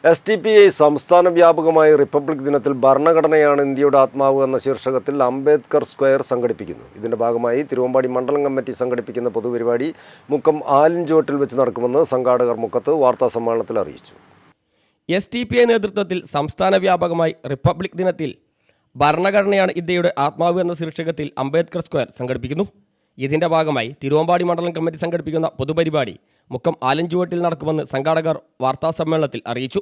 STPI സംസ്ഥാന വ്യാപകമായി republic ദിനത്തിൽ ഭരണഘടനയാണ് ഇന്ത്യയുടെ ആത്മാവ് എന്ന ശീർഷകത്തിൽ അംബേദ്കർ സ്ക്വയർ സംഘടിപ്പിക്കുന്നു. ഇതിന്റെ ഭാഗമായി തിരുവമ്പാടി മണ്ഡലം കമ്മിറ്റി സംഘടിപ്പിക്കുന്ന പൊതുപരിപാടി മുക്കം ആലിൻചുവട്ടിൽ വെച്ച് നടക്കുമെന്ന് സംഘാടകർ മുക്കത്ത് വാർത്താസമ്മേളനത്തിൽ അറിയിച്ചു. STPI നേതൃത്വത്തിൽ സംസ്ഥാന വ്യാപകമായി റിപ്പബ്ലിക് ദിനത്തിൽ ഭരണഘടനയാണ് ഇന്ത്യയുടെ ആത്മാവ് എന്ന ശീർഷകത്തിൽ അംബേദ്കർ സ്ക്വയർ സംഘടിപ്പിക്കുന്നു. ഇതിന്റെ ഭാഗമായി തിരുവമ്പാടി മണ്ഡലം കമ്മിറ്റി സംഘടിപ്പിക്കുന്ന പൊതുപരിപാടി മുക്കം ആലഞ്ചുവട്ടിൽ നടക്കുമെന്ന് സംഘാടകർ വാർത്താസമ്മേളനത്തിൽ അറിയിച്ചു.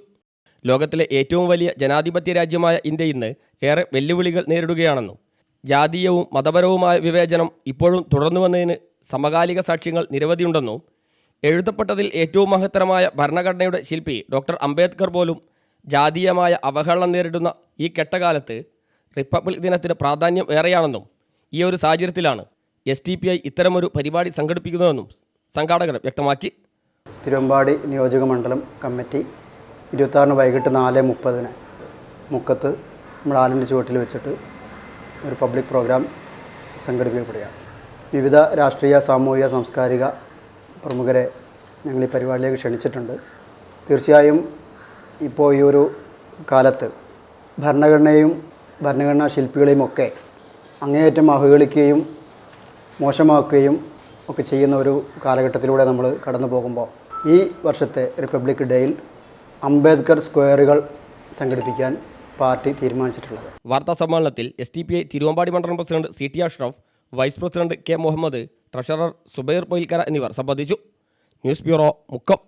ലോകത്തിലെ ഏറ്റവും വലിയ ജനാധിപത്യ രാജ്യമായ ഇന്ത്യ ഇന്ന് ഏറെ വെല്ലുവിളികൾ നേരിടുകയാണെന്നും ജാതീയവും മതപരവുമായ വിവേചനം ഇപ്പോഴും തുടർന്നു വന്നതിന് സമകാലിക സാക്ഷ്യങ്ങൾ നിരവധിയുണ്ടെന്നും എഴുതപ്പെട്ടതിൽ ഏറ്റവും മഹത്തരമായ ഭരണഘടനയുടെ ശില്പി ഡോക്ടർ അംബേദ്കർ പോലും ജാതീയമായ അവഹേളനം നേരിടുന്ന ഈ കെട്ടകാലത്ത് റിപ്പബ്ലിക് ദിനത്തിന് പ്രാധാന്യം ഏറെയാണെന്നും ഈ ഒരു സാഹചര്യത്തിലാണ് STPI ഇത്തരമൊരു പരിപാടി സംഘടിപ്പിക്കുന്നതെന്നും സംഘാടകർ വ്യക്തമാക്കി. തിരുവമ്പാടി നിയോജക മണ്ഡലം കമ്മിറ്റി 26 വൈകിട്ട് 4:30 മുക്കത്ത് നമ്മൾ ആലിൻ്റെ ചുവട്ടിൽ വെച്ചിട്ട് ഒരു പബ്ലിക് പ്രോഗ്രാം സംഘടിപ്പിക്കപ്പെടുകയാണ്. വിവിധ രാഷ്ട്രീയ, സാമൂഹിക, സാംസ്കാരിക പ്രമുഖരെ ഞങ്ങൾ ഈ പരിപാടിയിലേക്ക് ക്ഷണിച്ചിട്ടുണ്ട്. തീർച്ചയായും ഇപ്പോൾ ഈ ഒരു കാലത്ത് ഭരണഘടനയും ഭരണഘടനാ ശില്പികളെയും ഒക്കെ അങ്ങേയറ്റം അവഹേളിക്കുകയും മോശമാക്കുകയും ഒക്കെ ചെയ്യുന്ന ഒരു കാലഘട്ടത്തിലൂടെ നമ്മൾ കടന്നു പോകുമ്പോൾ ഈ വർഷത്തെ റിപ്പബ്ലിക് ഡേയിൽ അംബേദ്കർ സ്ക്വയറുകൾ സംഘടിപ്പിക്കാൻ പാർട്ടി തീരുമാനിച്ചിട്ടുള്ളത്. വാർത്താ സമ്മേളനത്തിൽ STPI തിരുവമ്പാടി മണ്ഡലം president CT Ashraf, vice president K Muhammad, treasurer Subair Poyilkara എന്നിവർ സംബന്ധിച്ചു. News bureau, Mukkam.